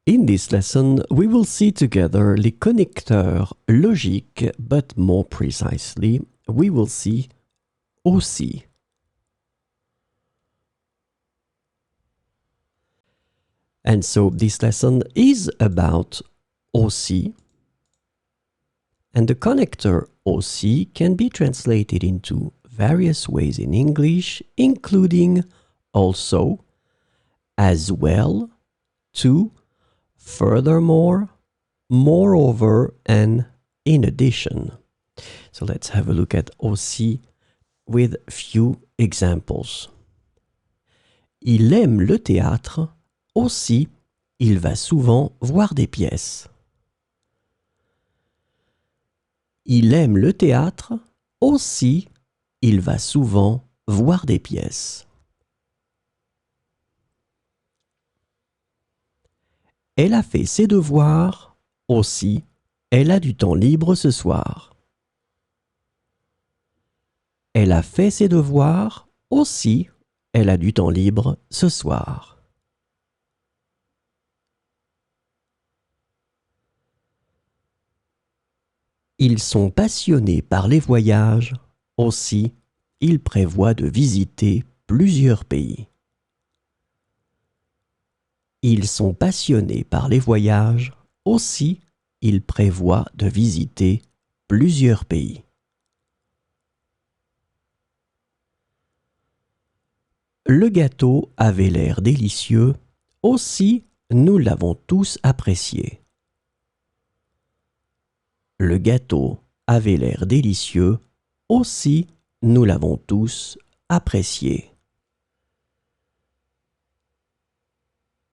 In this lesson, we will see together les connecteurs logiques, but more precisely, we will see aussi. And so this lesson is about aussi, and the connector aussi can be translated into various ways in English, including also, as well, to, furthermore, moreover, and in addition. So let's have a look at aussi with few examples. Il aime le théâtre, aussi il va souvent voir des pièces. Il aime le théâtre, aussi il va souvent voir des pièces. Elle a fait ses devoirs, aussi elle a du temps libre ce soir. Elle a fait ses devoirs, aussi elle a du temps libre ce soir. Ils sont passionnés par les voyages, aussi ils prévoient de visiter plusieurs pays. Ils sont passionnés par les voyages, aussi ils prévoient de visiter plusieurs pays. Le gâteau avait l'air délicieux, aussi nous l'avons tous apprécié. Le gâteau avait l'air délicieux, aussi nous l'avons tous apprécié.